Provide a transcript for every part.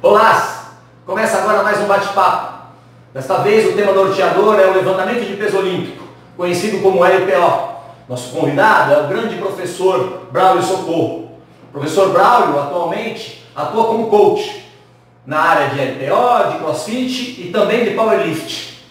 Olá! Começa agora mais um bate-papo. Desta vez o tema norteador é o levantamento de peso olímpico, conhecido como LPO. Nosso convidado é o grande professor Braulio Socorro. O professor Braulio atualmente atua como coach na área de LPO, de CrossFit e também de Powerlift.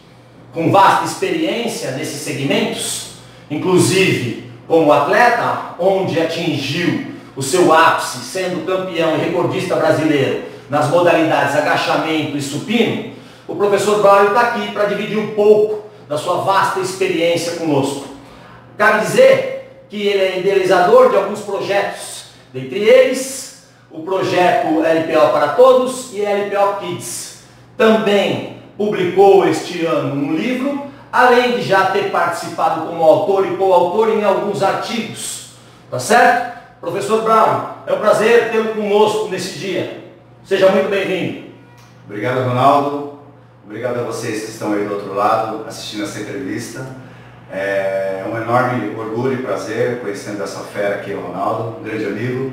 Com vasta experiência nesses segmentos, inclusive como atleta, onde atingiu o seu ápice sendo campeão e recordista brasileiro nas modalidades agachamento e supino, o professor Braulio está aqui para dividir um pouco da sua vasta experiência conosco. Cabe dizer que ele é idealizador de alguns projetos, dentre eles o projeto LPO para Todos e LPO Kids. Também publicou este ano um livro, além de já ter participado como autor e coautor em alguns artigos. Tá certo? Professor Braulio, é um prazer tê-lo conosco nesse dia. Seja muito bem-vindo. Obrigado, Ronaldo. Obrigado a vocês que estão aí do outro lado assistindo essa entrevista. É um enorme orgulho e prazer conhecendo essa fera aqui, o Ronaldo, um grande amigo.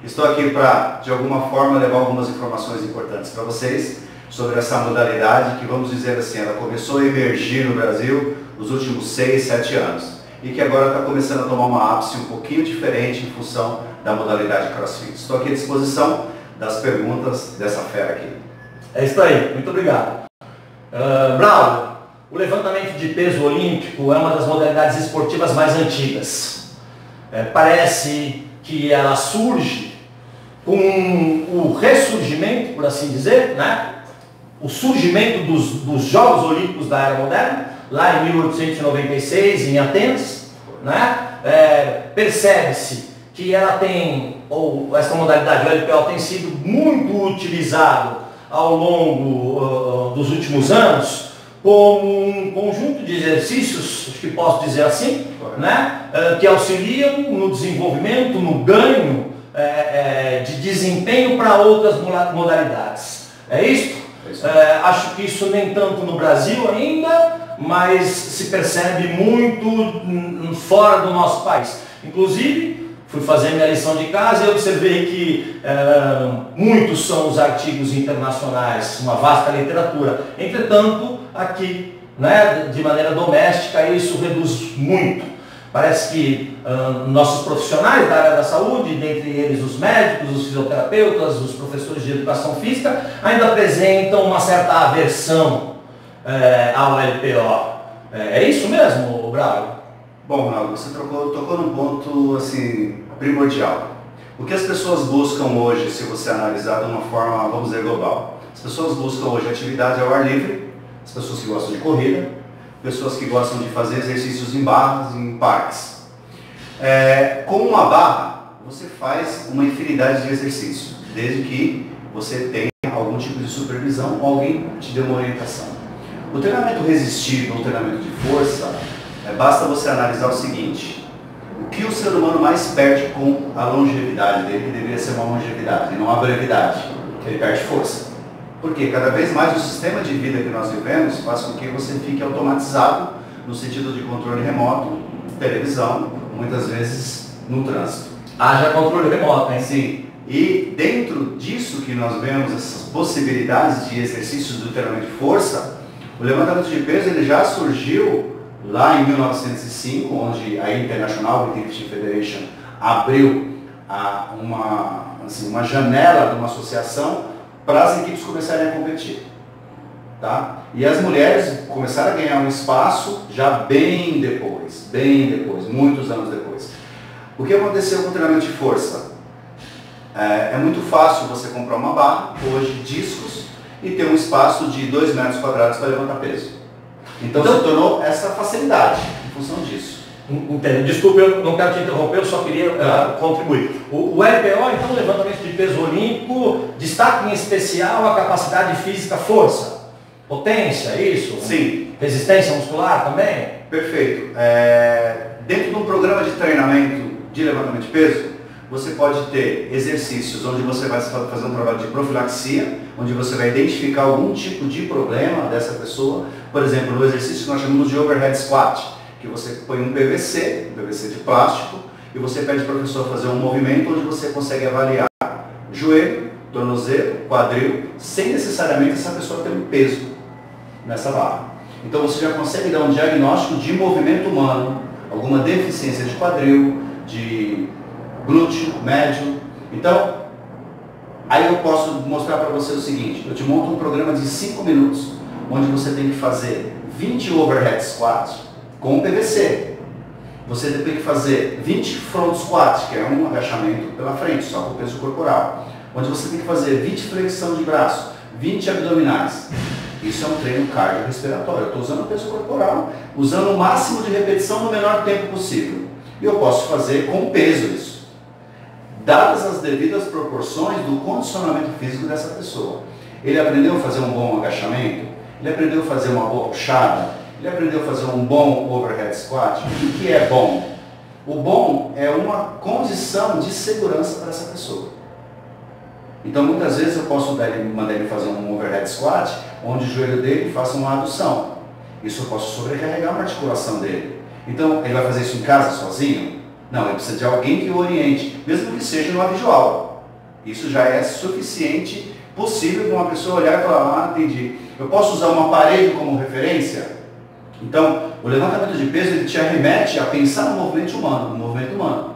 Estou aqui para, de alguma forma, levar algumas informações importantes para vocês sobre essa modalidade que, vamos dizer assim, ela começou a emergir no Brasil nos últimos 6, 7 anos e que agora está começando a tomar uma ápice um pouquinho diferente em função da modalidade CrossFit. Estou aqui à disposição das perguntas dessa fera aqui. É isso aí, muito obrigado. Braulio, o levantamento de peso olímpico é uma das modalidades esportivas mais antigas. Parece que ela surge com o ressurgimento, por assim dizer, né? O surgimento dos Jogos Olímpicos da Era Moderna, lá em 1896, em Atenas, né? Percebe-se que ela tem, ou essa modalidade do LPO tem sido muito utilizado ao longo dos últimos anos como um conjunto de exercícios, acho que posso dizer assim, né? Que auxiliam no desenvolvimento, no ganho de desempenho para outras modalidades. É isso? Acho que isso nem tanto no Brasil ainda, mas se percebe muito fora do nosso país. Inclusive, fui fazer minha lição de casa e observei que muitos são os artigos internacionais, uma vasta literatura. Entretanto, aqui, né, de maneira doméstica, isso reduz muito. Parece que nossos profissionais da área da saúde, dentre eles os médicos, os fisioterapeutas, os professores de educação física, ainda apresentam uma certa aversão ao LPO. É isso mesmo, Braulio? Bom, Ronaldo, você tocou num ponto assim, primordial. O que as pessoas buscam hoje, se você analisar de uma forma, vamos dizer, global? As pessoas buscam hoje atividade ao ar livre, as pessoas que gostam de corrida, pessoas que gostam de fazer exercícios em barras, em parques. Com uma barra, você faz uma infinidade de exercícios, desde que você tenha algum tipo de supervisão ou alguém te dê uma orientação. O treinamento resistido, o treinamento de força, basta você analisar o seguinte: o que o ser humano mais perde com a longevidade dele, que deveria ser uma longevidade e não uma brevidade? Ele perde força. Porque cada vez mais o sistema de vida que nós vivemos faz com que você fique automatizado no sentido de controle remoto, televisão, muitas vezes no trânsito. Haja controle remoto, hein? Sim. E dentro disso que nós vemos, essas possibilidades de exercícios do treinamento de força, o levantamento de peso ele já surgiu lá em 1905, onde a International Weightlifting Federation abriu uma janela de uma associação para as equipes começarem a competir. Tá? E as mulheres começaram a ganhar um espaço já bem depois, muitos anos depois. O que aconteceu com o treinamento de força? É muito fácil você comprar uma barra, hoje discos, e ter um espaço de 2 metros quadrados para levantar peso. Então se tornou essa facilidade em função disso. Entendo. Desculpa, eu não quero te interromper, eu só queria contribuir. O LPO, então, levantamento de peso olímpico, destaca em especial a capacidade física, força, potência, isso? Sim. Resistência muscular também? Perfeito. Dentro de um programa de treinamento de levantamento de peso, você pode ter exercícios onde você vai fazer um trabalho de profilaxia, onde você vai identificar algum tipo de problema dessa pessoa. Por exemplo, no exercício que nós chamamos de overhead squat, que você põe um PVC de plástico, e você pede para o professor fazer um movimento onde você consegue avaliar o joelho, tornozelo, quadril, sem necessariamente essa pessoa ter um peso nessa barra. Então você já consegue dar um diagnóstico de movimento humano, alguma deficiência de quadril, de glúteo, médio. Então, aí eu posso mostrar para você o seguinte, eu te monto um programa de 5 minutos, onde você tem que fazer 20 overhead squats com PVC. Você tem que fazer 20 front squats, que é um agachamento pela frente, só com o peso corporal. Onde você tem que fazer 20 flexão de braço, 20 abdominais. Isso é um treino cardiorrespiratório. Eu estou usando o peso corporal, usando o máximo de repetição no menor tempo possível. E eu posso fazer com peso isso, dadas as devidas proporções do condicionamento físico dessa pessoa. Ele aprendeu a fazer um bom agachamento, ele aprendeu a fazer uma boa puxada, ele aprendeu a fazer um bom overhead squat. O que é bom? O bom é uma condição de segurança para essa pessoa. Então muitas vezes eu posso mandar ele fazer um overhead squat, onde o joelho dele faça uma adução. Isso eu posso sobrecarregar uma articulação dele. Então ele vai fazer isso em casa sozinho? Não, ele precisa de alguém que o oriente, mesmo que seja numa videoaula. Isso já é suficiente, possível para uma pessoa olhar e falar, ah, entendi. Eu posso usar um aparelho como referência? Então, o levantamento de peso ele te arremete a pensar no movimento humano,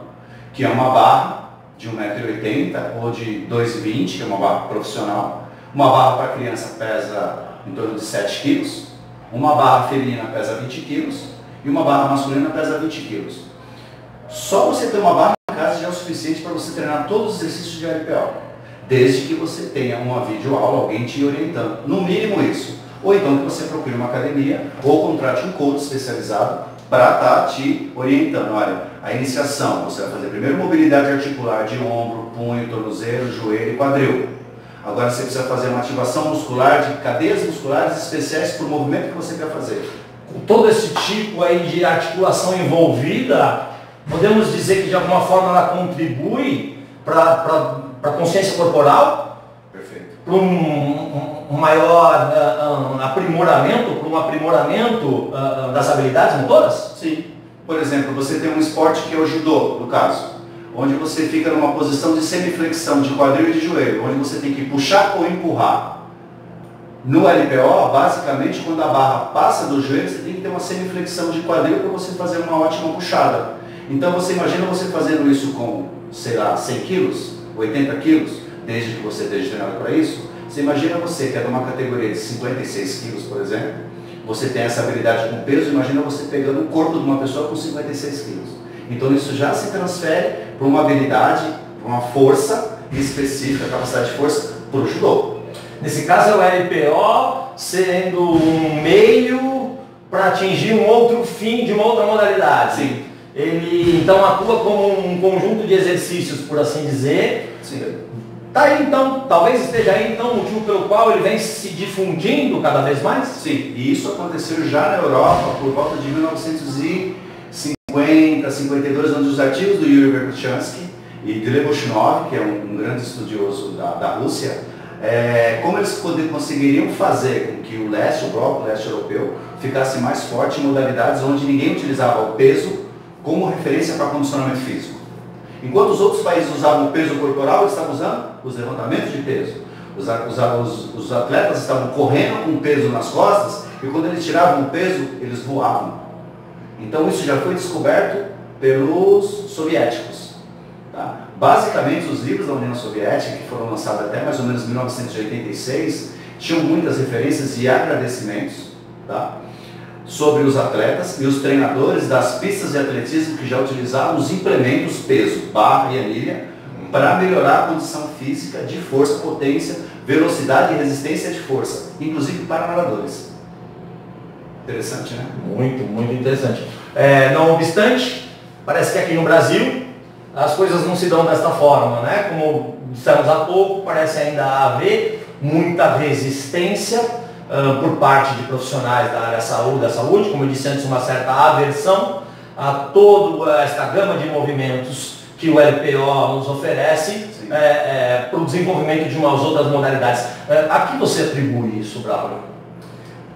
que é uma barra de 1,80 m ou de 2,20 m, que é uma barra profissional. Uma barra para criança pesa em torno de 7 kg, uma barra feminina pesa 20 kg e uma barra masculina pesa 20 kg. Só você ter uma barra em casa já é o suficiente para você treinar todos os exercícios de LPO, desde que você tenha uma videoaula, alguém te orientando, no mínimo isso. Ou então que você procure uma academia ou contrate um coach especializado para estar te orientando. Olha, a iniciação, você vai fazer primeiro mobilidade articular de ombro, punho, tornozelo, joelho e quadril. Agora você precisa fazer uma ativação muscular de cadeias musculares especiais para o movimento que você quer fazer. Com todo esse tipo aí de articulação envolvida, podemos dizer que de alguma forma ela contribui para a consciência corporal? Perfeito. Para um maior aprimoramento, das habilidades motoras? Sim. Por exemplo, você tem um esporte que é o judô, no caso, onde você fica numa posição de semiflexão de quadril e de joelho, onde você tem que puxar ou empurrar. No LPO, basicamente, quando a barra passa do joelho, você tem que ter uma semiflexão de quadril para você fazer uma ótima puxada. Então você imagina você fazendo isso com, sei lá, 100 quilos, 80 quilos, desde que você esteja treinado para isso. Você imagina você que é de uma categoria de 56 quilos, por exemplo, você tem essa habilidade com peso, imagina você pegando o corpo de uma pessoa com 56 quilos. Então isso já se transfere para uma habilidade, para uma força específica, capacidade de força, para o judô. Nesse caso é o LPO sendo um meio para atingir um outro fim de uma outra modalidade. Sim. Ele então atua como um conjunto de exercícios, por assim dizer. Sim. Tá aí então, talvez esteja aí então o motivo pelo qual ele vem se difundindo cada vez mais? Sim, e isso aconteceu já na Europa por volta de 1950, 52, onde os artigos do Yuri Verkhoshansky e de Lebushinov, que é um grande estudioso da Rússia, como eles conseguiriam fazer com que o bloco leste europeu, ficasse mais forte em modalidades onde ninguém utilizava o peso como referência para condicionamento físico. Enquanto os outros países usavam o peso corporal, eles estavam usando os levantamentos de peso. Os atletas estavam correndo com peso nas costas e quando eles tiravam o peso, eles voavam. Então isso já foi descoberto pelos soviéticos. Tá? Basicamente, os livros da União Soviética, que foram lançados até mais ou menos 1986, tinham muitas referências e agradecimentos, tá? Sobre os atletas e os treinadores das pistas de atletismo que já utilizavam os implementos peso, barra e anilha, para melhorar a condição física de força, potência, velocidade e resistência de força, inclusive para nadadores. Interessante, né? Muito, muito interessante. Não obstante, parece que aqui no Brasil as coisas não se dão desta forma, né? Como dissemos há pouco, parece ainda haver muita resistência por parte de profissionais da área da saúde, como eu disse antes, uma certa aversão a toda esta gama de movimentos que o LPO nos oferece para o desenvolvimento de umas outras modalidades. A que você atribui isso, Braulio?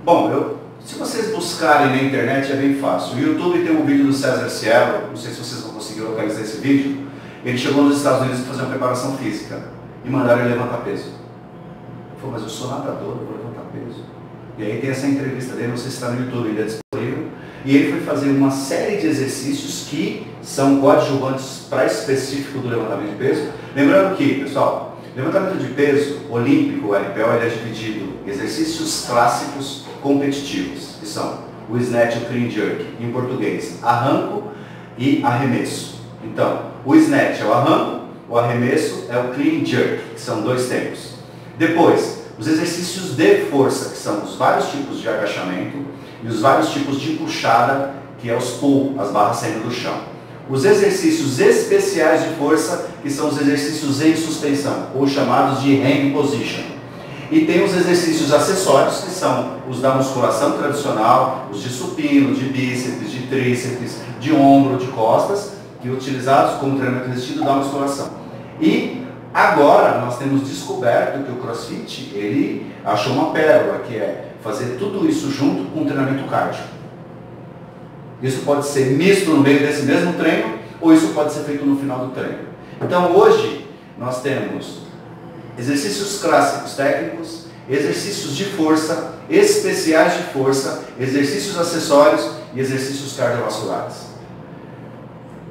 Bom, se vocês buscarem na internet é bem fácil. O YouTube tem um vídeo do César Cielo, não sei se vocês vão conseguir localizar esse vídeo. Ele chegou nos Estados Unidos para fazer uma preparação física. e mandaram ele levantar peso. Ele falou, mas eu sou nadador, eu vou levantar peso. E aí tem essa entrevista dele, não sei se está no YouTube, ainda é disponível. E ele foi fazer uma série de exercícios que são coadjuvantes para específico do levantamento de peso. Lembrando que, pessoal, levantamento de peso olímpico, o LPO, ele é dividido em exercícios clássicos competitivos, que são o snatch e o clean jerk, em português, arranco e arremesso. Então, o snatch é o arranco, o arremesso é o clean jerk, que são 2 tempos. Depois, os exercícios de força, que são os vários tipos de agachamento e os vários tipos de puxada, que é os pull, as barras saindo do chão. Os exercícios especiais de força, que são os exercícios em suspensão, ou chamados de hang position. E tem os exercícios acessórios, que são os da musculação tradicional, os de supino, de bíceps, de tríceps, de ombro, de costas, que utilizados como treinamento resistido da musculação. E agora nós temos descoberto que o CrossFit, ele achou uma pérola, que é fazer tudo isso junto com treinamento cardio. Isso pode ser misto no meio desse mesmo treino, ou isso pode ser feito no final do treino. Então hoje nós temos exercícios clássicos técnicos, exercícios de força, especiais de força, exercícios acessórios e exercícios cardiovasculares.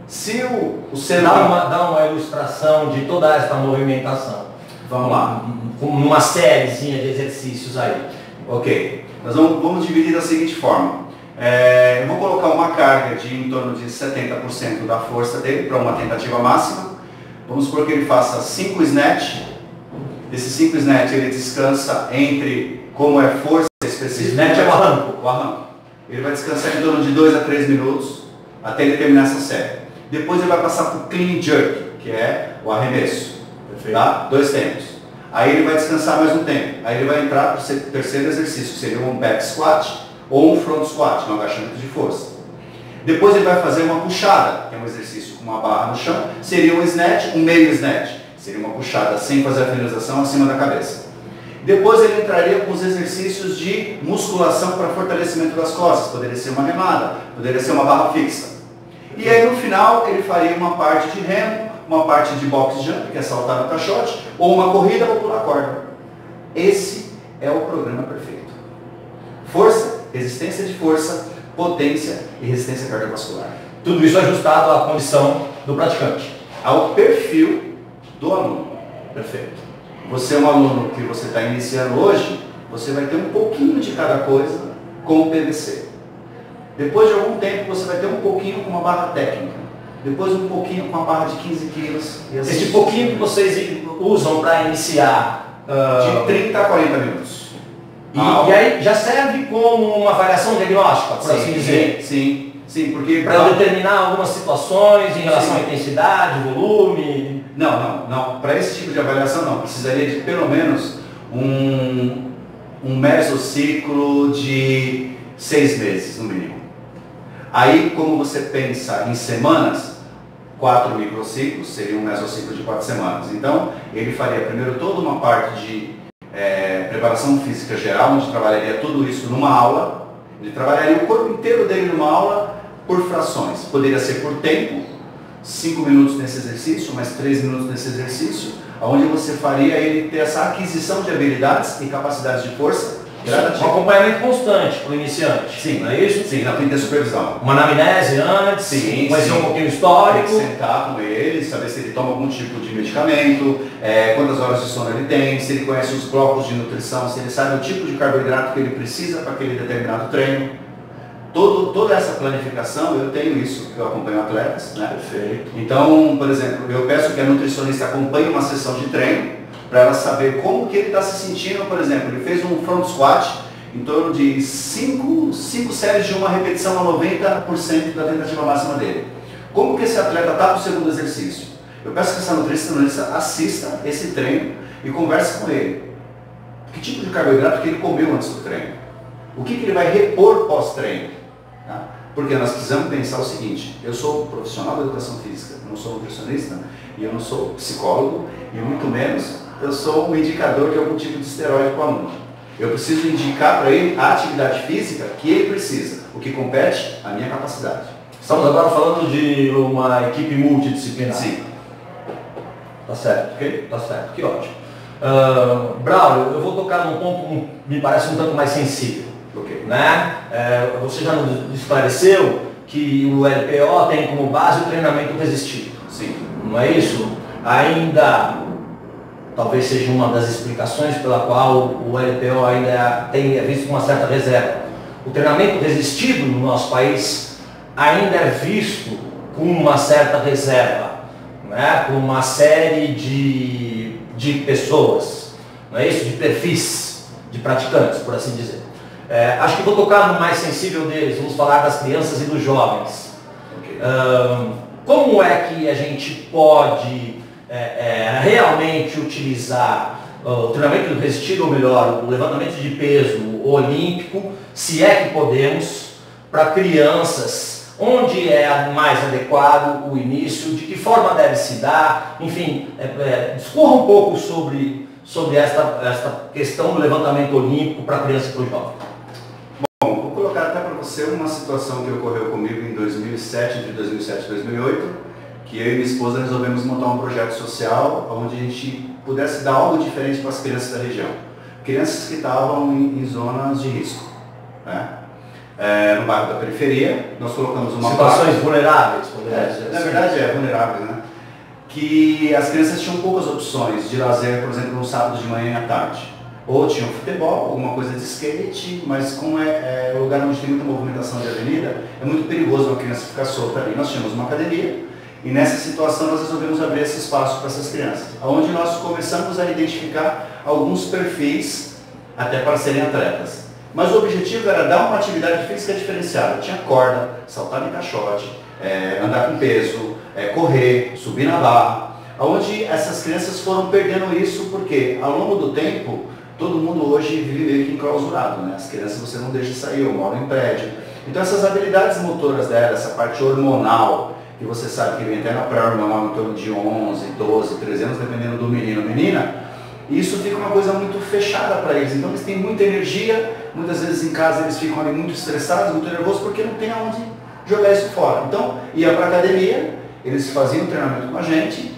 Se o ser humano... Dá uma ilustração de toda esta movimentação. Vamos lá. Numa sériezinha de exercícios aí. Ok. Nós vamos dividir da seguinte forma. Eu vou colocar uma carga de em torno de 70% da força dele para uma tentativa máxima. Vamos supor que ele faça 5 snatch. Desses 5 snatch ele descansa entre, como é força específica. Snatch é o arranco. O arranco. Ele vai descansar em torno de 2 a 3 minutos até ele terminar essa série. Depois ele vai passar para o clean jerk, que é o arremesso. Perfeito. Tá? 2 tempos. Aí ele vai descansar mais um tempo. Aí ele vai entrar para o terceiro exercício, que seria um back squat ou um front squat, um agachamento de força. Depois ele vai fazer uma puxada, que é um exercício com uma barra no chão. Seria um snatch, um meio snatch. Seria uma puxada sem fazer a finalização acima da cabeça. Depois ele entraria com os exercícios de musculação para fortalecimento das costas. Poderia ser uma remada, poderia ser uma barra fixa. E aí no final ele faria uma parte de remo, uma parte de box jump, que é saltar no caixote, ou uma corrida ou pular corda. Esse é o programa perfeito. Força, resistência de força, potência e resistência cardiovascular. Tudo isso ajustado à condição do praticante. Ao perfil do aluno. Perfeito. Você é um aluno que você está iniciando hoje, você vai ter um pouquinho de cada coisa com o PVC. Depois de algum tempo você vai ter um pouquinho com uma barra técnica. Depois um pouquinho com uma barra de 15 quilos. E assim, esse pouquinho que vocês usam para iniciar de 30 a 40 minutos. E aí já serve como uma avaliação diagnóstica, por assim dizer. Sim, porque... Para eu determinar algumas situações em relação à intensidade, volume... Não. Para esse tipo de avaliação não. Precisaria de pelo menos um mesociclo de 6 meses, no mínimo. Aí, como você pensa em semanas, 4 microciclos, seria um mesociclo de 4 semanas. Então, ele faria primeiro toda uma parte de preparação física geral, onde trabalharia tudo isso numa aula. Ele trabalharia o corpo inteiro dele numa aula por frações. Poderia ser por tempo, 5 minutos nesse exercício, mais 3 minutos nesse exercício, onde você faria ele ter essa aquisição de habilidades e capacidades de força gradativa. Um acompanhamento constante para o iniciante. Sim, não é isso? Sim, não tem que ter supervisão. Uma anamnese antes, conhecer um pouquinho histórico. Tem que sentar com ele, saber se ele toma algum tipo de medicamento, quantas horas de sono ele tem, se ele conhece os blocos de nutrição, se ele sabe o tipo de carboidrato que ele precisa para aquele determinado treino. Toda essa planificação, eu tenho isso, eu acompanho atletas, né? Perfeito. Então, por exemplo, eu peço que a nutricionista acompanhe uma sessão de treino para ela saber como que ele está se sentindo. Por exemplo, ele fez um front squat em torno de 5 séries de uma repetição a 90% da tentativa máxima dele. Como que esse atleta está no segundo exercício? Eu peço que essa nutricionista assista esse treino e converse com ele. Que tipo de carboidrato que ele comeu antes do treino? O que ele vai repor pós-treino? Tá? Porque nós precisamos pensar o seguinte: eu sou profissional da educação física, eu não sou nutricionista e eu não sou psicólogo e muito menos eu sou um indicador de algum tipo de esteroide para o aluno. Eu preciso indicar para ele a atividade física que ele precisa, o que compete à minha capacidade. Estamos agora falando de uma equipe multidisciplinar. Sim. Tá certo, Ok? tá certo, que ótimo. Braulio, eu vou tocar num ponto que me parece um tanto mais sensível. Ok. Né? Você já nos esclareceu que o LPO tem como base o treinamento resistido. Sim. Não é isso? Ainda, talvez seja uma das explicações pela qual o LPO ainda tem visto uma certa reserva. O treinamento resistido no nosso país ainda é visto com uma certa reserva, né? Com uma série de pessoas, não é isso? De perfis, de praticantes, por assim dizer. Acho que vou tocar no mais sensível deles, vamos falar das crianças e dos jovens. Ok. Como é que a gente pode realmente utilizar o treinamento resistido, ou melhor, o levantamento de peso olímpico, se é que podemos, para crianças, onde é mais adequado o início, de que forma deve se dar, enfim, discorra um pouco sobre esta questão do levantamento olímpico para a criança e para o jovem. Bom, vou colocar até para você uma situação que ocorreu comigo em 2007, entre 2007 e 2008, que eu e minha esposa resolvemos montar um projeto social onde a gente pudesse dar algo diferente para as crianças da região. Crianças que estavam em zonas de risco, né? No bairro da periferia, nós colocamos uma situações vulneráveis, poderia dizer assim. Na verdade vulneráveis, né? Que as crianças tinham poucas opções de lazer, por exemplo, no sábado de manhã e à tarde. Ou tinham futebol, alguma coisa de skate, mas como é um lugar onde tem muita movimentação de avenida, é muito perigoso uma criança ficar solta ali. Nós tínhamos uma academia e nessa situação nós resolvemos abrir esse espaço para essas crianças, onde nós começamos a identificar alguns perfis até para serem atletas. Mas o objetivo era dar uma atividade física diferenciada. Tinha corda, saltar em caixote, andar com peso, correr, subir na barra, onde essas crianças foram perdendo isso porque ao longo do tempo todo mundo hoje vive meio que enclausurado, né? As crianças você não deixa sair, eu moro em prédio. Então essas habilidades motoras dela, essa parte hormonal, que você sabe que vem até na pré-hormonal em torno de 11, 12, 13 anos, dependendo do menino ou menina, e isso fica uma coisa muito fechada para eles. Então eles têm muita energia, muitas vezes em casa eles ficam ali muito estressados, muito nervosos, porque não tem aonde jogar isso fora. Então ia para a academia, eles faziam treinamento com a gente,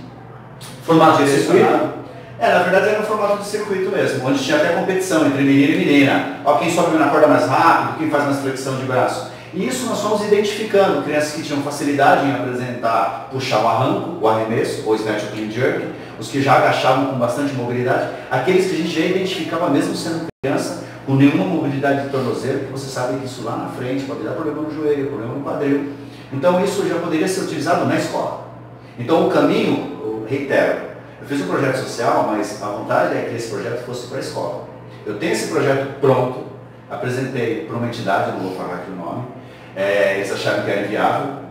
formato direcionado. Na verdade era um formato de circuito mesmo, onde tinha até competição entre menino e menina. Ó, quem sobe na corda mais rápido, quem faz mais flexão de braço. E isso nós fomos identificando crianças que tinham facilidade em apresentar, puxar o arranco, o arremesso, ou snatch ou clean jerk, os que já agachavam com bastante mobilidade, aqueles que a gente já identificava mesmo sendo criança, com nenhuma mobilidade de tornozelo, que você sabe que isso lá na frente pode dar problema no joelho, problema no quadril. Então isso já poderia ser utilizado na escola. Então o caminho, eu reitero, eu fiz um projeto social, mas a vontade é que esse projeto fosse para a escola. Eu tenho esse projeto pronto, apresentei para uma entidade, não vou falar aqui o nome, eles acharam que era inviável.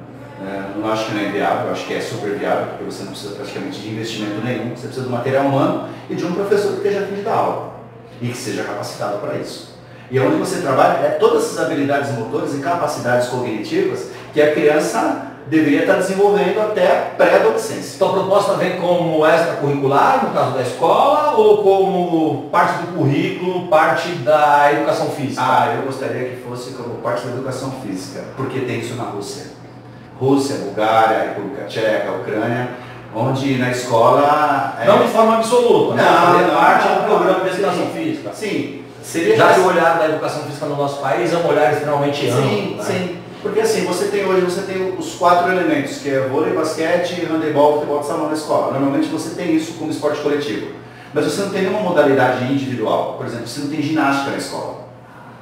Eu não acho que não é inviável, eu acho que é super viável, porque você não precisa praticamente de investimento nenhum, você precisa do material humano e de um professor que esteja a fim de dar aula e que seja capacitado para isso. E onde você trabalha todas essas habilidades motoras e capacidades cognitivas que a criança deveria estar desenvolvendo até a pré-adolescência. Então a proposta vem como extracurricular, no caso da escola, ou como parte do currículo, parte da educação física? Eu gostaria que fosse como parte da educação física, porque tem isso na Rússia. Rússia, Bulgária, República Tcheca, Ucrânia, onde na escola... Não de forma absoluta, né? Fazer parte do programa de educação sim, física. Sim. Seria já que o olhar da educação física no nosso país é um olhar extremamente amplo. Sim, né? Sim. Porque assim, você tem os 4 elementos, que é vôlei, basquete, handebol, futebol de salão na escola. Normalmente você tem isso como esporte coletivo. Mas você não tem nenhuma modalidade individual. Por exemplo, você não tem ginástica na escola.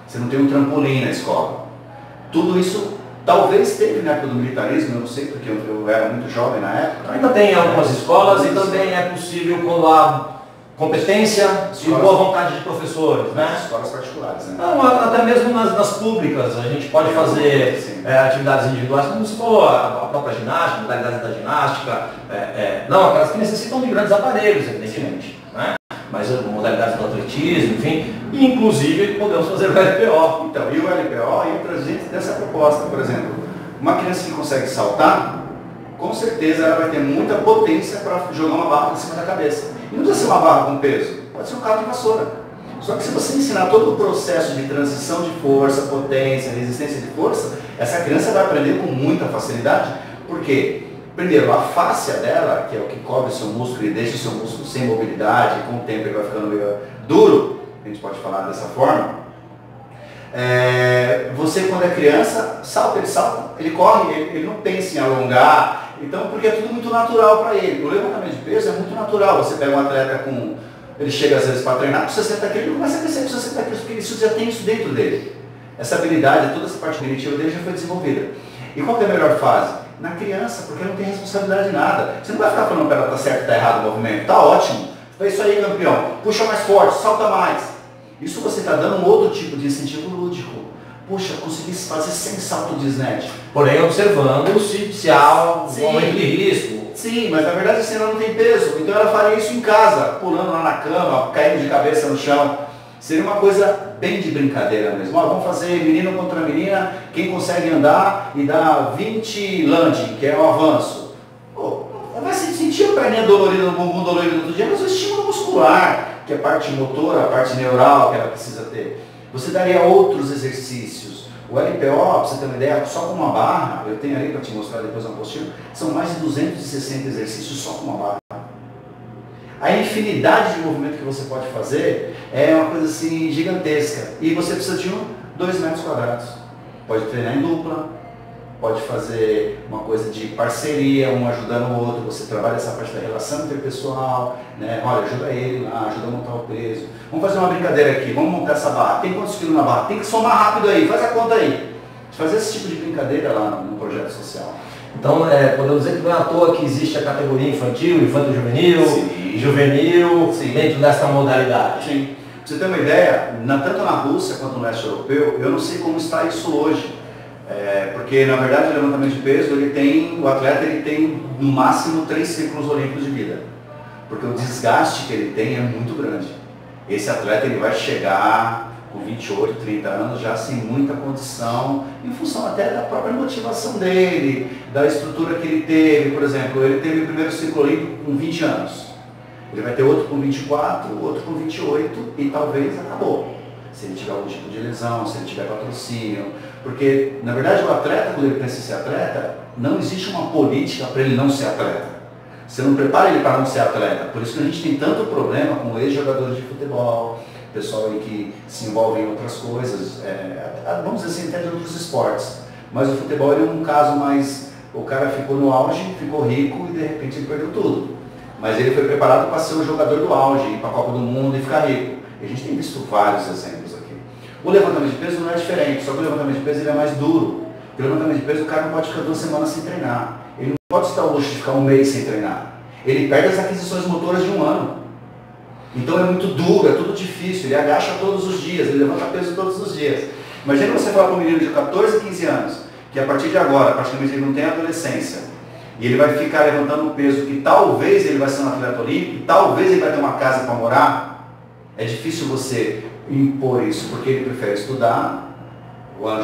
Você não tem um trampolim na escola. Tudo isso talvez teve na época do militarismo, eu não sei porque eu era muito jovem na época. Ainda tem algumas escolas e também é possível quando há competência e boa vontade de professores, né? Escolas particulares, né? Não, até mesmo nas públicas, a gente pode fazer atividades individuais, como se for a própria ginástica, modalidades da ginástica, não, aquelas que necessitam de grandes aparelhos, evidentemente, né? Mas modalidades do atletismo, enfim, e inclusive podemos fazer o LPO. Então, e o LPO entra dentro dessa proposta, por exemplo, uma criança que consegue saltar, com certeza ela vai ter muita potência para jogar uma barra em cima da cabeça. E não precisa ser uma barra com peso, pode ser um cabo de vassoura. Só que se você ensinar todo o processo de transição de força, potência, resistência de força, essa criança vai aprender com muita facilidade, porque primeiro, a fáscia dela, que é o que cobre o seu músculo e deixa o seu músculo sem mobilidade, com o tempo ele vai ficando meio duro, a gente pode falar dessa forma. Você quando é criança, salta, ele corre, ele não pensa em alongar, então porque é tudo muito natural para ele. O levantamento de peso é muito natural, você pega um atleta ele chega às vezes para treinar com 60 quilos, ele começa a crescer com 60 quilos, porque ele já tem isso dentro dele. Essa habilidade, toda essa parte cognitiva dele já foi desenvolvida. E qual que é a melhor fase? Na criança, porque ela não tem responsabilidade de nada. Você não vai ficar falando para ela tá certo, tá errado o movimento, tá ótimo, é isso aí campeão, puxa mais forte, salta mais. Isso você está dando um outro tipo de incentivo lúdico. Puxa, consegui fazer sem salto de snatch. Porém, observando se há um momento de risco. Sim, mas na verdade assim, ela não tem peso. Então ela faria isso em casa, pulando lá na cama, caindo de cabeça no chão. Seria uma coisa bem de brincadeira mesmo. Vamos fazer menino contra menina, quem consegue andar e dar 20 landing, que é o avanço. Pô, vai sentir a perninha dolorida, no bumbum dolorido no outro dia, mas o estímulo muscular, que é a parte motora, a parte neural que ela precisa ter. Você daria outros exercícios. O LPO, para você ter uma ideia, só com uma barra, eu tenho ali para te mostrar depois na apostila, são mais de 260 exercícios só com uma barra. A infinidade de movimento que você pode fazer é uma coisa assim gigantesca. E você precisa de 2 metros quadrados. Pode treinar em dupla, pode fazer uma coisa de parceria, um ajudando o outro, você trabalha essa parte da relação interpessoal, né? Olha, ajuda ele lá, ajuda a montar o peso. Vamos fazer uma brincadeira aqui, vamos montar essa barra. Tem quantos quilos na barra? Tem que somar rápido aí, faz a conta aí. Fazer esse tipo de brincadeira lá no projeto social. Então, podemos dizer que não é à toa que existe a categoria infantil, infanto-juvenil, juvenil, dentro dessa modalidade. Sim. Pra você ter uma ideia, tanto na Rússia quanto no leste europeu, eu não sei como está isso hoje. Porque na verdade o levantamento de peso, o atleta tem no máximo 3 ciclos olímpicos de vida. Porque o desgaste que ele tem é muito grande. Esse atleta ele vai chegar com 28, 30 anos já sem muita condição, em função até da própria motivação dele, da estrutura que ele teve. Por exemplo, ele teve o primeiro ciclo olímpico com 20 anos. Ele vai ter outro com 24, outro com 28 e talvez acabou. Se ele tiver algum tipo de lesão, se ele tiver patrocínio. Porque, na verdade, o atleta, quando ele pensa em ser atleta, não existe uma política para ele não ser atleta. Você não prepara ele para não ser atleta. Por isso que a gente tem tanto problema com ex-jogadores de futebol, pessoal aí que se envolve em outras coisas, vamos dizer assim, até de outros esportes. Mas o futebol é um caso mais... O cara ficou no auge, ficou rico e de repente ele perdeu tudo. Mas ele foi preparado para ser o jogador do auge, ir para a Copa do Mundo e ficar rico. E a gente tem visto vários exemplos aqui. O levantamento de peso não é diferente, só que o levantamento de peso ele é mais duro. Porque o levantamento de peso o cara não pode ficar 2 semanas sem treinar. Ele não pode se dar o luxo de ficar 1 mês sem treinar. Ele perde as aquisições motoras de 1 ano. Então é muito duro, é tudo difícil. Ele agacha todos os dias, ele levanta peso todos os dias. Imagina você falar com um menino de 14, 15 anos, que a partir de agora, praticamente ele não tem adolescência, e ele vai ficar levantando um peso que talvez ele vai ser um atleta olímpico, talvez ele vai ter uma casa para morar. É difícil você impor isso, porque ele prefere estudar,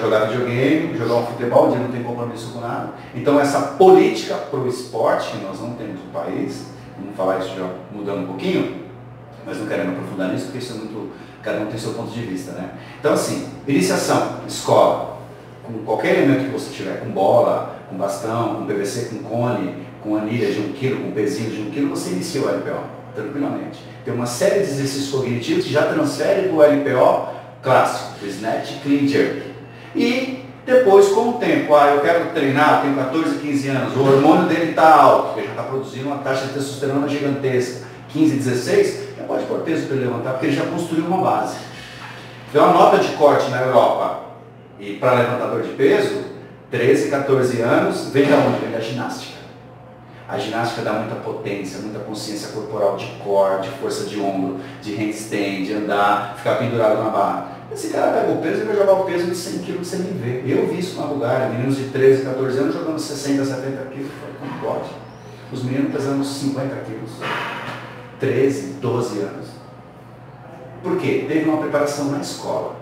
jogar videogame, jogar um futebol, onde ele não tem compromisso com nada. Então essa política para o esporte, que nós não temos no país, vamos falar isso já mudando um pouquinho, mas não querendo aprofundar nisso, porque isso é muito, cada um tem seu ponto de vista, né? Então assim, iniciação, escola, com qualquer elemento que você tiver, com bola, com bastão, com PVC, com cone, com anilha de 1 kg, com pezinho de 1 kg, você inicia o LPO, tranquilamente. Tem uma série de exercícios cognitivos que já transferem para o LPO clássico, o Snatch Clean Jerk. E depois, com o tempo, eu quero treinar, tenho 14, 15 anos, o hormônio dele está alto, porque já está produzindo uma taxa de testosterona gigantesca, 15, 16, já pode pôr peso para ele levantar, porque ele já construiu uma base. Então a nota de corte na Europa, e para levantador de peso, 13, 14 anos, vem da onde? Vem da ginástica. A ginástica dá muita potência, muita consciência corporal de core, de força de ombro, de handstand, de andar, ficar pendurado na barra. Esse cara pega o peso e vai jogar o peso de 100 kg que você nem vê. Eu vi isso na Bulgária, meninos de 13, 14 anos jogando 60, 70 kg. Como pode? Os meninos pesando 50 quilos. 13, 12 anos. Por quê? Teve uma preparação na escola.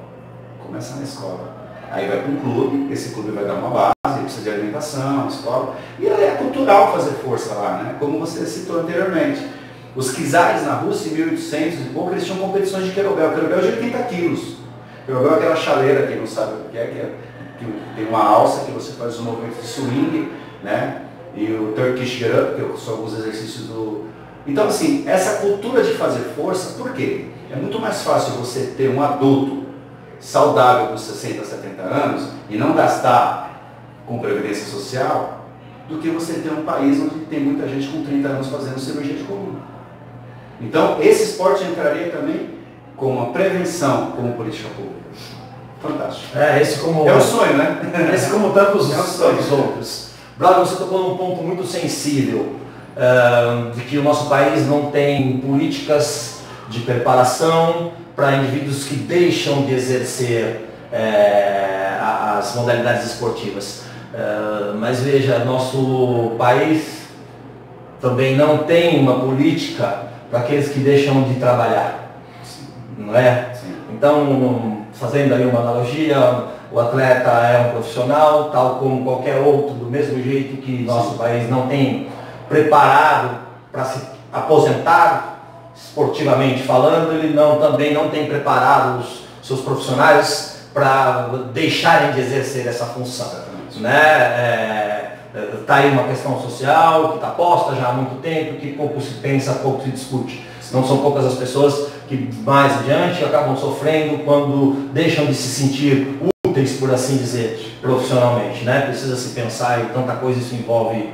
Começa na escola. Aí vai para um clube, esse clube vai dar uma base, precisa de alimentação, escola. E aí é cultural fazer força lá, né? Como você citou anteriormente. Os Kizares na Rússia, em 1800 e pouco, eles tinham competições de querobel. Querobel de 80 quilos. Querobel é aquela chaleira, quem não sabe o que é, que tem uma alça que você faz os movimentos de swing, né? e o Turkish Get Up, que são alguns exercícios do... Então, assim, essa cultura de fazer força, por quê? É muito mais fácil você ter um adulto saudável com 60, 70 anos e não gastar com previdência social do que você ter um país onde tem muita gente com 30 anos fazendo cirurgia de coluna. Então, esse esporte entraria também como uma prevenção, como política pública. Fantástico. É um sonho, né? Esse como tantos tantos outros. Braulio, você tocou num ponto muito sensível, de que o nosso país não tem políticas de preparação para indivíduos que deixam de exercer as modalidades esportivas. Mas veja, nosso país também não tem uma política para aqueles que deixam de trabalhar, não é? Sim. Então, fazendo aí uma analogia, o atleta é um profissional, tal como qualquer outro, do mesmo jeito que nosso país não tem preparado para se aposentar, esportivamente falando, ele também não tem preparado os seus profissionais para deixarem de exercer essa função. Está aí uma questão social que está posta já há muito tempo, que pouco se pensa, pouco se discute. Não são poucas as pessoas que mais adiante acabam sofrendo quando deixam de se sentir úteis, por assim dizer, profissionalmente, né? Precisa se pensar e tanta coisa isso envolve,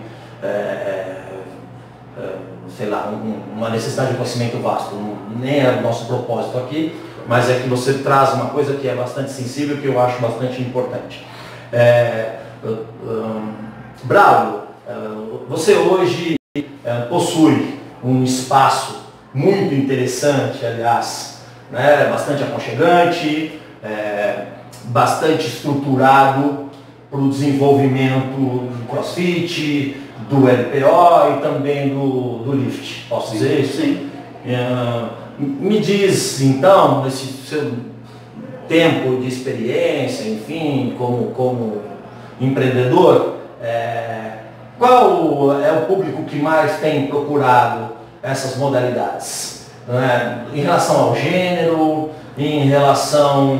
sei lá, uma necessidade de conhecimento vasto. Nem é o nosso propósito aqui, mas é que você traz uma coisa que é bastante sensível, que eu acho bastante importante. Braulio, você hoje possui um espaço muito interessante, aliás, né, bastante aconchegante, bastante estruturado para o desenvolvimento do CrossFit, do LPO e também do Lift. Posso dizer isso? Sim. Me diz, então, nesse seu tempo de experiência, enfim, como empreendedor, qual é o público que mais tem procurado essas modalidades? Em relação ao gênero, em relação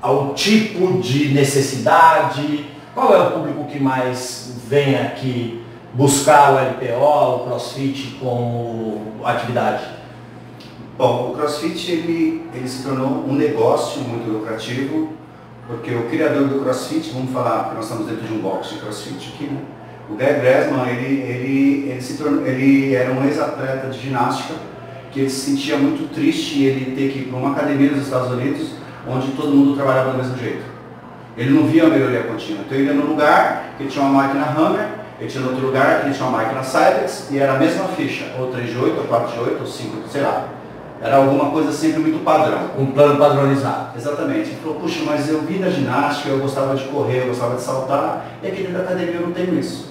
ao tipo de necessidade, qual é o público que mais vem aqui buscar o LPO, o CrossFit como atividade? Bom, o CrossFit ele se tornou um negócio muito lucrativo, porque o criador do CrossFit, vamos falar, porque nós estamos dentro de um box de CrossFit aqui, né? O Gary Grassman, ele era um ex-atleta de ginástica, que ele se sentia muito triste ele ter que ir para uma academia nos Estados Unidos, onde todo mundo trabalhava do mesmo jeito. Ele não via a melhoria contínua. Então ele ia num lugar que tinha uma máquina Hammer, ele tinha outro lugar que ele tinha uma máquina Cybex, e era a mesma ficha, ou 3 de 8, ou 4 de 8, ou 5, sei lá. Era alguma coisa sempre muito padrão. Um plano padronizado. Exatamente. Ele falou, puxa, mas eu vi da ginástica, eu gostava de correr, eu gostava de saltar, e aqui dentro da academia eu não tenho isso.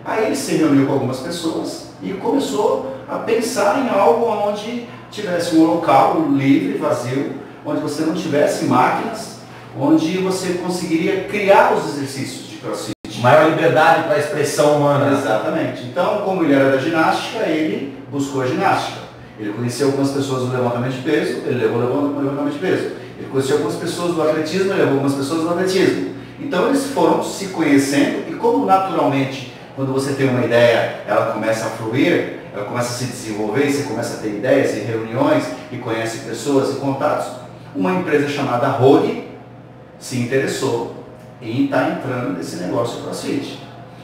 Aí ele se reuniu com algumas pessoas e começou a pensar em algo onde tivesse um local livre, vazio, onde você não tivesse máquinas, onde você conseguiria criar os exercícios de CrossFit. Maior liberdade para a expressão humana. Exatamente. Então, como ele era da ginástica, ele buscou a ginástica. Ele conheceu algumas pessoas do levantamento de peso, ele levou o levantamento de peso. Ele conheceu algumas pessoas do atletismo, ele levou algumas pessoas do atletismo. Então eles foram se conhecendo e como naturalmente, quando você tem uma ideia, ela começa a fluir, ela começa a se desenvolver, você começa a ter ideias e reuniões e conhece pessoas e contatos, uma empresa chamada Rogue se interessou em estar entrando nesse negócio CrossFit.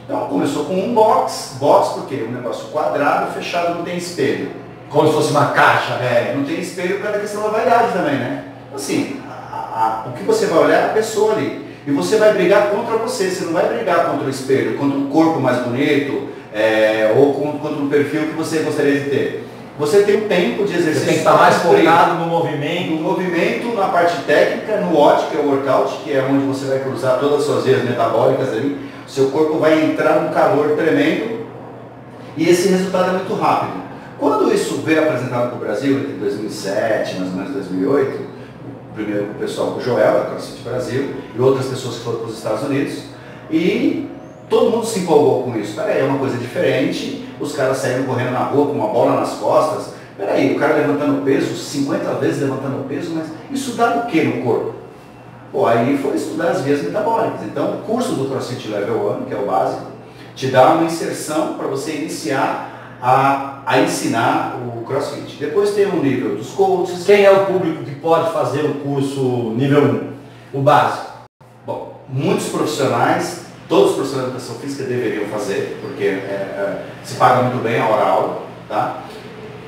Então começou com um box porque um negócio quadrado, fechado, não tem espelho. Como se fosse uma caixa. Não tem espelho por causa da questão da vaidade também, né? Assim, o que você vai olhar é a pessoa ali. E você vai brigar contra você não vai brigar contra o espelho, contra um corpo mais bonito, ou contra um perfil que você gostaria de ter. Você tem um tempo de exercício. Você tem que estar mais focado no movimento. No movimento, na parte técnica, no WOD, que é o workout, que é onde você vai cruzar todas as suas vias metabólicas ali. Seu corpo vai entrar num calor tremendo e esse resultado é muito rápido. Quando isso veio apresentado para o Brasil, entre 2007 mais ou menos 2008, primeiro o pessoal do Joel, da CrossFit Brasil, e outras pessoas que foram para os Estados Unidos, e todo mundo se empolgou com isso. Peraí, é uma coisa diferente, os caras saíram correndo na rua com uma bola nas costas, peraí, o cara levantando peso, 50 vezes levantando peso, mas isso dá o que no corpo? Pô, aí foi estudar as vias metabólicas. Então, o curso do CrossFit Level 1, que é o básico, te dá uma inserção para você iniciar a ensinar o CrossFit. Depois tem o nível dos coaches. Quem é o público que pode fazer o curso nível 1, o básico? Bom, muitos profissionais, todos os profissionais de educação física deveriam fazer, porque se paga muito bem a hora-aula, tá?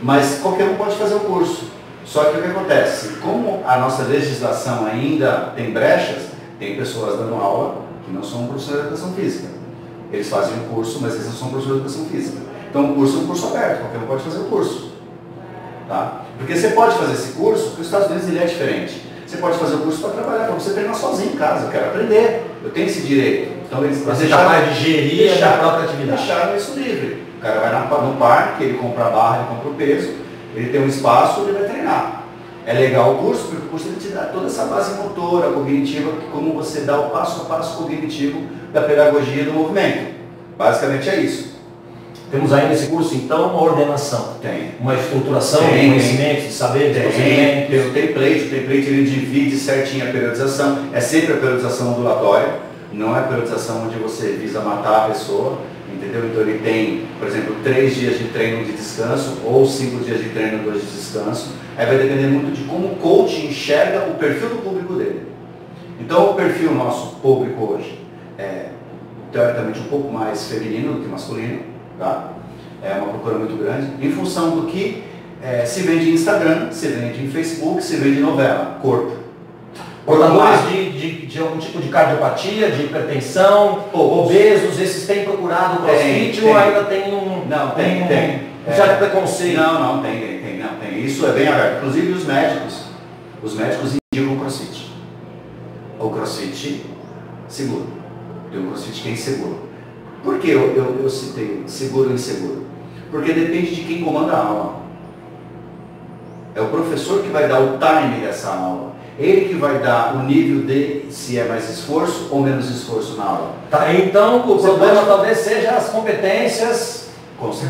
Mas qualquer um pode fazer o curso. Só que o que acontece? Como a nossa legislação ainda tem brechas, tem pessoas dando aula que não são professores de educação física. Eles fazem o curso, mas eles não são professores de educação física. Então o curso é um curso aberto, qualquer um pode fazer o curso. Tá? Porque você pode fazer esse curso, porque os Estados Unidos ele é diferente. Você pode fazer o curso para trabalhar, para você treinar sozinho em casa. Eu quero aprender, eu tenho esse direito. Então eles você já vai gerir a própria atividade. Deixaram isso livre. O cara vai no parque, ele compra a barra, ele compra o peso, ele tem um espaço, ele vai treinar. É legal o curso, porque o curso ele te dá toda essa base motora, cognitiva, como você dá o passo a passo cognitivo da pedagogia do movimento. Basicamente é isso. Temos aí nesse curso, então, uma ordenação. Tem. Uma estruturação de conhecimentos, de saberes, de procedimentos. Tem o template ele divide certinho a periodização. É sempre a periodização ondulatória, não é a periodização onde você visa matar a pessoa, entendeu? Então ele tem, por exemplo, 3 dias de treino de descanso ou 5 dias de treino, 2 de descanso. Aí vai depender muito de como o coach enxerga o perfil do público dele. Então o perfil nosso público hoje é teoricamente um pouco mais feminino do que masculino, tá? É uma procura muito grande, em função do que se vende em Instagram, se vende em Facebook, se vende em novela, corpo. Portadores de algum tipo de cardiopatia, de hipertensão, obesos, esses têm procurado o CrossFit ou ainda tem um... Não, tem. Um certo preconceito? Não, tem. Isso é bem aberto. Inclusive os médicos indicam o CrossFit. O CrossFit seguro. Tem um CrossFit que é inseguro. Por que eu citei seguro e inseguro? Porque depende de quem comanda a aula. É o professor que vai dar o time dessa aula. Ele que vai dar o nível de se é mais esforço ou menos esforço na aula. Tá, então o problema talvez seja as competências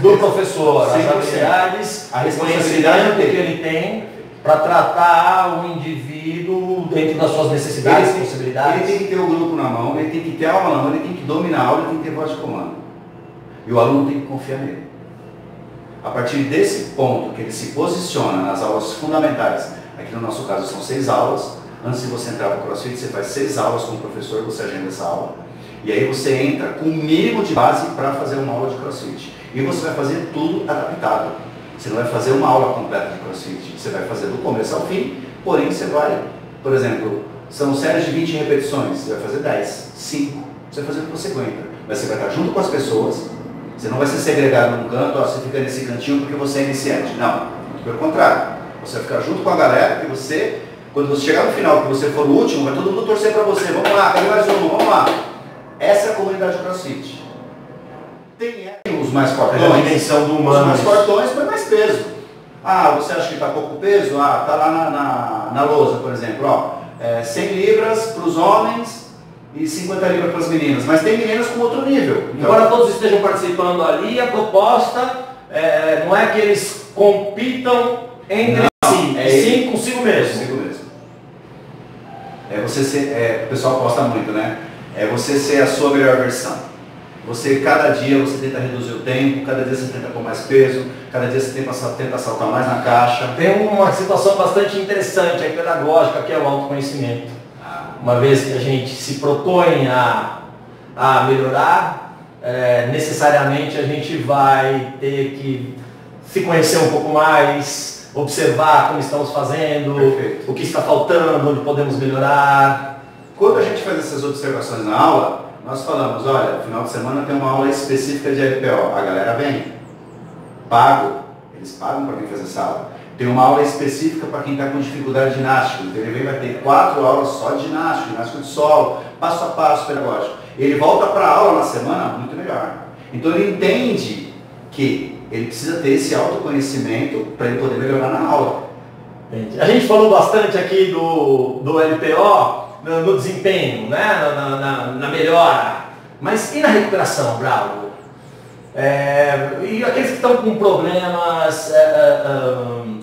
do professor, as habilidades, a responsabilidade que ele tem para tratar o indivíduo dentro das suas necessidades, possibilidades. Ele tem que ter o grupo na mão, ele tem que ter a aula na mão, ele tem que dominar a aula, ele tem que ter voz de comando. E o aluno tem que confiar nele. A partir desse ponto que ele se posiciona nas aulas fundamentais, aqui no nosso caso são 6 aulas, antes de você entrar para o CrossFit, você faz 6 aulas com o professor, você agenda essa aula, e aí você entra com o mínimo de base para fazer uma aula de CrossFit. E você vai fazer tudo adaptado. Você não vai fazer uma aula completa de CrossFit, você vai fazer do começo ao fim, porém você vai, por exemplo, são séries de 20 repetições, você vai fazer 10, 5, você vai fazer o que você aguenta. Mas você vai estar junto com as pessoas, você não vai ser segregado num canto, você fica nesse cantinho porque você é iniciante. Não, pelo contrário. Você vai ficar junto com a galera, que você, quando você chegar no final, que você for o último, vai todo mundo torcer para você. Vamos lá, cadê mais um? Vamos lá. Essa é a comunidade CrossFit. Tem os mais fortões, a dimensão do humano. Os mais fortões, mas mais peso. Ah, você acha que está pouco peso? Ah, está lá na lousa, por exemplo. Ó, 100 libras para os homens e 50 libras para as meninas. Mas tem meninas com outro nível. Então, embora todos estejam participando ali, a proposta não é que eles compitam entre si, sim consigo mesmo. Consigo mesmo. Você ser, o pessoal gosta muito, né? É você ser a sua melhor versão. Você, cada dia, você tenta reduzir o tempo, cada dia você tenta pôr mais peso, cada dia você tenta saltar mais na caixa. Tem uma situação bastante interessante aí, pedagógica, que é o autoconhecimento. Uma vez que a gente se propõe a melhorar, necessariamente a gente vai ter que se conhecer um pouco mais, observar como estamos fazendo, Perfeito. O que está faltando, onde podemos melhorar. Quando a gente faz essas observações na aula, nós falamos, olha, no final de semana tem uma aula específica de LPO. A galera vem, eles pagam para quem faz essa aula. Tem uma aula específica para quem está com dificuldade ginástica. Então ele vem, vai ter 4 aulas só de ginástica de solo, passo a passo pedagógico. Ele volta para a aula na semana muito melhor. Então ele entende que ele precisa ter esse autoconhecimento para ele poder melhorar na aula. Entendi. A gente falou bastante aqui do LPO, no desempenho, né? na melhora. Mas e na recuperação, Bravo? E aqueles que estão com problemas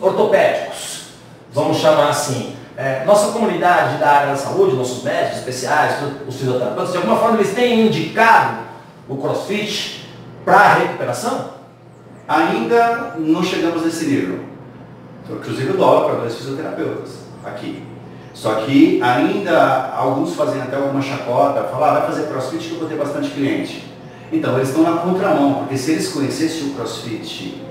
ortopédicos, vamos chamar assim. Nossa comunidade da área da saúde, nossos médicos especiais, os fisioterapeutas, de alguma forma eles têm indicado o CrossFit para recuperação? Ainda não chegamos nesse nível. Inclusive eu dou aula para 2 fisioterapeutas aqui. Só que ainda alguns fazem até alguma chacota, falar, vai fazer CrossFit que eu vou ter bastante cliente. Então eles estão na contramão, porque se eles conhecessem o CrossFit,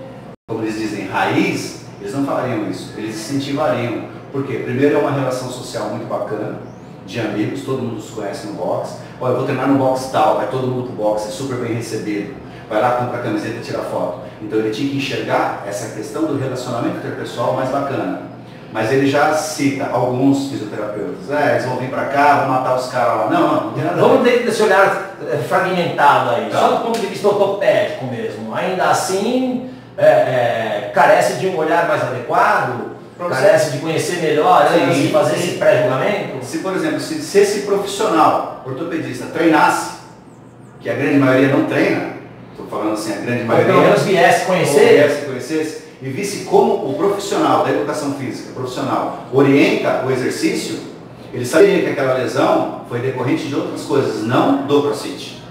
como eles dizem, raiz, eles não falariam isso, eles incentivariam. Por quê? Primeiro é uma relação social muito bacana, de amigos, todo mundo se conhece no boxe. Olha, eu vou treinar no boxe tal, vai todo mundo pro boxe, é super bem recebido. Vai lá, compra a camiseta e tira foto. Então ele tinha que enxergar essa questão do relacionamento interpessoal mais bacana. Mas ele já cita alguns fisioterapeutas, eles vão vir para cá, vão matar os caras lá. Não tem nada a ver. Vamos ter esse olhar fragmentado aí, tá. Só do ponto de vista ortopédico mesmo. Ainda assim, carece de um olhar mais adequado, carece de conhecer melhor antes de fazer esse pré-julgamento. Se, por exemplo, se esse profissional ortopedista treinasse, que a grande maioria não treina, estou falando assim, a grande maioria... Ou pelo menos viesse conhecesse, e visse como o profissional da educação física, profissional, orienta o exercício, ele sabia que aquela lesão foi decorrente de outras coisas, não do CrossFit.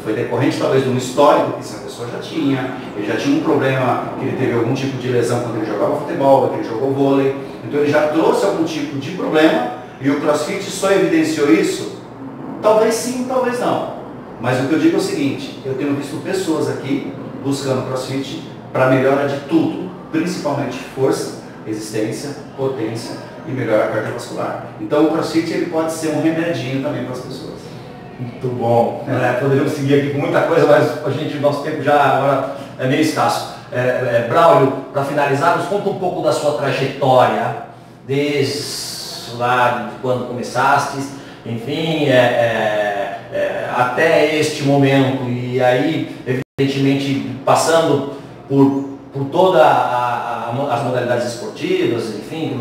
Foi decorrente talvez de um histórico que essa pessoa já tinha, ele já tinha um problema, que ele teve algum tipo de lesão quando ele jogava futebol, quando ele jogou vôlei, então ele já trouxe algum tipo de problema e o CrossFit só evidenciou isso? Talvez sim, talvez não. Mas o que eu digo é o seguinte, eu tenho visto pessoas aqui buscando CrossFit para melhora de tudo, principalmente força, resistência, potência e melhorar cardiovascular. Então o CrossFit ele pode ser um remedinho também para as pessoas. Muito bom. Poderíamos seguir aqui com muita coisa, mas nosso tempo já agora é meio escasso. Braulio, para finalizar, nos conta um pouco da sua trajetória, desde lá de quando começaste, enfim, até este momento, e aí, evidentemente, passando por todas as modalidades esportivas, enfim,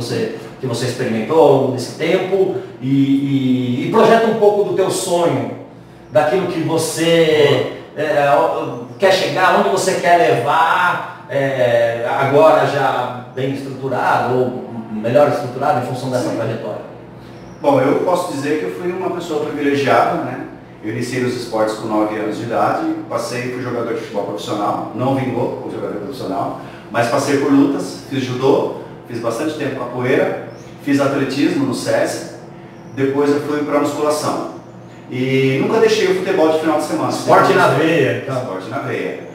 que você experimentou ao longo desse tempo, e projeta um pouco do teu sonho, daquilo que você quer chegar, onde você quer levar, agora já bem estruturado, ou melhor estruturado em função dessa trajetória. Bom, eu posso dizer que eu fui uma pessoa privilegiada, né? Eu iniciei nos esportes com 9 anos de idade, fui jogador de futebol profissional, não vingou como jogador profissional, mas passei por lutas, fiz judô, fiz bastante tempo capoeira, fiz atletismo no SESI, depois eu fui para musculação. E nunca deixei o futebol de final de semana. Esporte na veia. Então. Esporte na veia.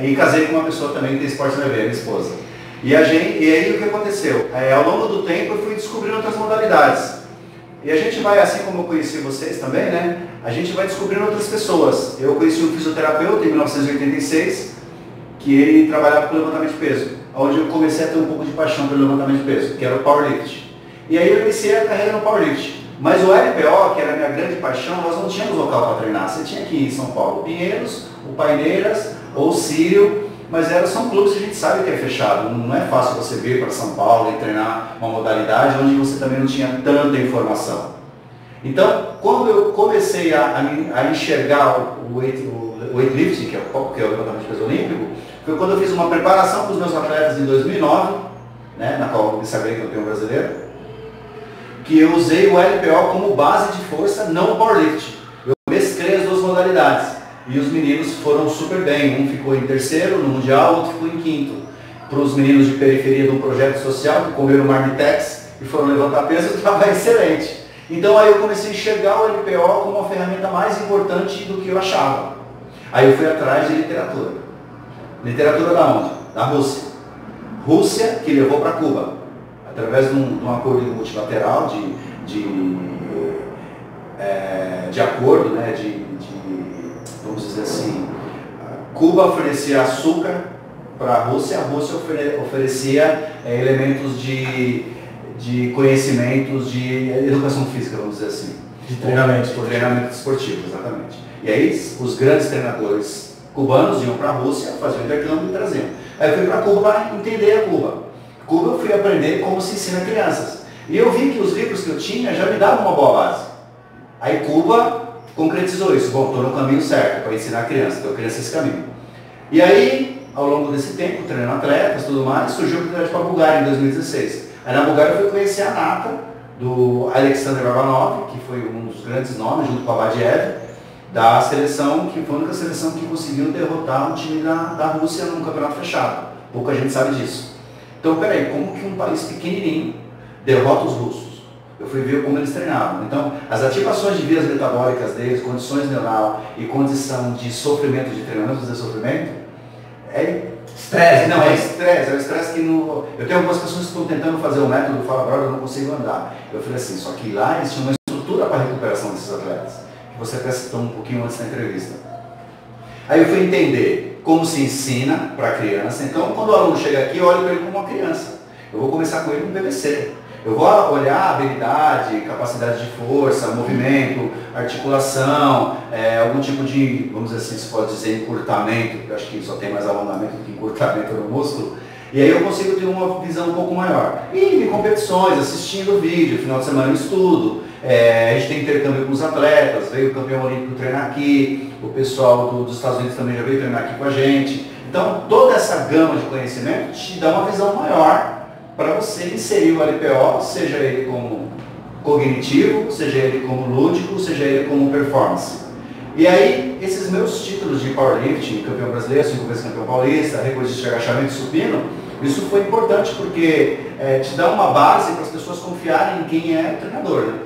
E casei com uma pessoa também que tem esporte na veia, minha esposa. E aí o que aconteceu? Ao longo do tempo eu fui descobrindo outras modalidades. E a gente vai, assim como eu conheci vocês também, né? A gente vai descobrindo outras pessoas. Eu conheci um fisioterapeuta em 1986, que ele trabalhava com levantamento de peso, onde eu comecei a ter um pouco de paixão pelo levantamento de peso, que era o powerlift. E aí eu iniciei a carreira no powerlift. Mas o LPO, que era a minha grande paixão, nós não tínhamos local para treinar. Você tinha que ir em São Paulo, Pinheiros, o Paineiras ou o Sírio, mas são clubes que a gente sabe que é fechado. Não é fácil você vir para São Paulo e treinar uma modalidade onde você também não tinha tanta informação. Então, quando eu comecei a enxergar o weightlifting, que é o levantamento de peso olímpico, foi quando eu fiz uma preparação para os meus atletas em 2009, né, na qual eu me sagrei campeão brasileiro, que eu usei o LPO como base de força, não o powerlifting. Eu mesclei as duas modalidades. E os meninos foram super bem, um ficou em terceiro no Mundial, outro ficou em quinto. Para os meninos de periferia de um projeto social, que comeram marmitex e foram levantar peso, estava excelente. Então aí eu comecei a enxergar o LPO como uma ferramenta mais importante do que eu achava. Aí eu fui atrás de literatura. Literatura da onde? Da Rússia. Rússia que levou para Cuba, através de um acordo multilateral de acordo, né, vamos dizer assim, Cuba oferecia açúcar para a Rússia oferecia elementos de conhecimentos de educação física, vamos dizer assim. De treinamento esportivo, exatamente. E aí os grandes treinadores cubanos iam para a Rússia, faziam intercâmbio e traziam. Aí eu fui para Cuba para entender a Cuba. Cuba eu fui aprender como se ensina crianças. E eu vi que os livros que eu tinha já me davam uma boa base. Aí Cuba concretizou isso. Bom, estou no caminho certo para ensinar a criança, então eu queria esse caminho. E aí, ao longo desse tempo, treinando atletas e tudo mais, surgiu a oportunidade para a Bulgária em 2016. Aí na Bulgária eu fui conhecer a nata do Alexander Babanov, que foi um dos grandes nomes, junto com a Badiev. da seleção, que foi a única seleção que conseguiu derrotar um time da Rússia num campeonato fechado. Pouca gente sabe disso. Então, peraí, como que um país pequenininho derrota os russos? Eu fui ver como eles treinavam. Então, as ativações de vias metabólicas deles, condições neural e condição de sofrimento, de treinamento de sofrimento, é estresse. Não, é estresse. É o estresse que no... Eu tenho algumas pessoas que estão tentando fazer o método Fala Brother, eu não consigo andar. Eu falei assim, só que lá eles tinham uma estrutura para a recuperação desses atletas, que você até citou um pouquinho antes da entrevista. Aí eu fui entender como se ensina para a criança. Então, quando o aluno chega aqui, eu olho para ele como uma criança. Eu vou começar com ele no PVC. Eu vou olhar a habilidade, capacidade de força, movimento, articulação, algum tipo de, vamos dizer assim, se pode dizer encurtamento, porque eu acho que só tem mais alongamento do que encurtamento no músculo. E aí eu consigo ter uma visão um pouco maior. E em competições, assistindo vídeo, final de semana eu estudo, a gente tem intercâmbio com os atletas, veio o campeão olímpico treinar aqui, o pessoal dos Estados Unidos também já veio treinar aqui com a gente. Então toda essa gama de conhecimento te dá uma visão maior para você inserir o LPO, seja ele como cognitivo, seja ele como lúdico, seja ele como performance. E aí, esses meus títulos de powerlifting, campeão brasileiro, 5 vezes campeão paulista, recorde de agachamento supino, isso foi importante porque te dá uma base para as pessoas confiarem em quem é o treinador, né?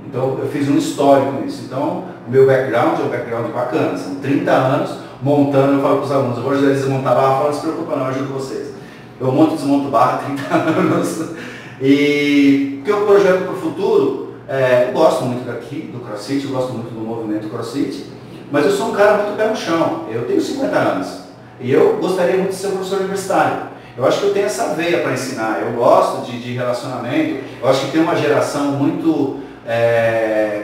Então, eu fiz um histórico nisso. Então, o meu background é um background bacana. São 30 anos montando, eu falo para os alunos, eu vou ajudar eles a montar barra, não se preocupa não, eu ajudo vocês. Eu monto e desmonto barra há 30 anos. E o que eu projeto para o futuro, eu gosto muito daqui, do CrossFit, eu gosto muito do movimento CrossFit, mas eu sou um cara muito pé no chão. Eu tenho 50 anos e eu gostaria muito de ser professor universitário. Eu acho que eu tenho essa veia para ensinar, eu gosto de relacionamento, eu acho que tem uma geração muito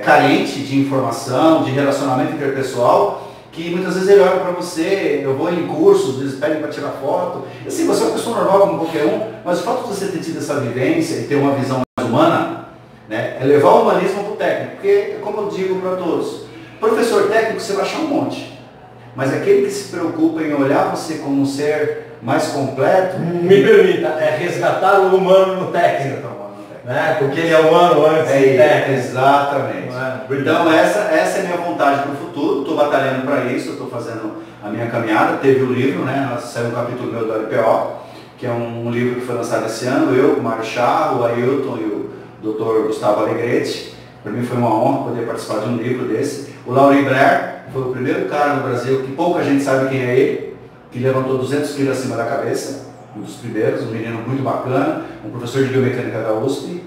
carente de informação, de relacionamento interpessoal, que muitas vezes ele olha para você, eu vou em cursos, eles pedem para tirar foto. E assim, você é uma pessoa normal como qualquer um, mas o fato de você ter tido essa vivência e ter uma visão mais humana, né, é levar o humanismo para o técnico. Porque, como eu digo para todos, professor técnico você vai achar um monte. Mas aquele que se preocupa em olhar você como um ser mais completo... Me permita, resgatar o humano no técnico. Né? Porque ele é humano antes de técnico. Exatamente. Então essa é a minha vontade para o futuro, estou batalhando para isso, estou fazendo a minha caminhada, teve o livro, né? Saiu um capítulo meu do LPO, que é um livro que foi lançado esse ano, eu, o Mário Chá, o Ailton e o Dr. Gustavo Alegretti. Para mim foi uma honra poder participar de um livro desse. O Laurie Blair foi o primeiro cara no Brasil, que pouca gente sabe quem é ele, que levantou 200 quilos acima da cabeça. Um dos primeiros, um menino muito bacana, um professor de biomecânica da USP,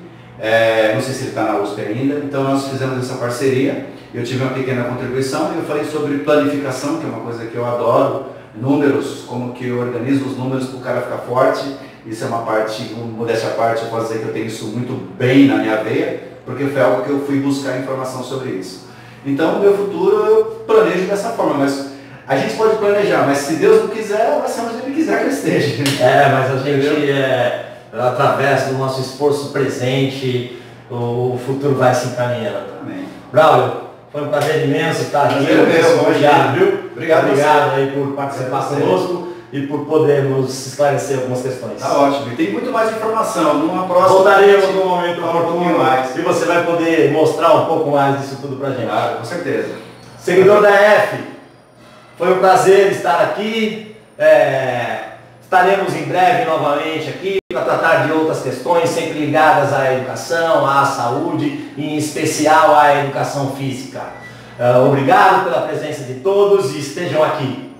não sei se ele está na USP ainda, então nós fizemos essa parceria, eu tive uma pequena contribuição e eu falei sobre planificação, que é uma coisa que eu adoro, números, como que eu organizo os números para o cara ficar forte, isso é uma parte, modéstia à parte, eu posso dizer que eu tenho isso muito bem na minha veia, porque foi algo que eu fui buscar informação sobre isso. Então, no meu futuro eu planejo dessa forma, mas a gente pode planejar, mas se Deus não quiser, vai ser onde Ele quiser que Ele esteja. Mas a gente, através do nosso esforço presente, o futuro vai se encaminhando. Amém. Braulio, foi um prazer imenso estar aqui. Obrigado, viu? Obrigado aí por participar conosco e por podermos esclarecer algumas questões. Tá ótimo. E tem muito mais informação. Numa próxima... Voltaremos no momento oportuno mais. E você vai poder mostrar um pouco mais disso tudo pra gente. Claro, com certeza. Seguidor da EF, foi um prazer estar aqui. Estaremos em breve novamente aqui para tratar de outras questões, sempre ligadas à educação, à saúde e em especial à educação física. Obrigado pela presença de todos e estejam aqui.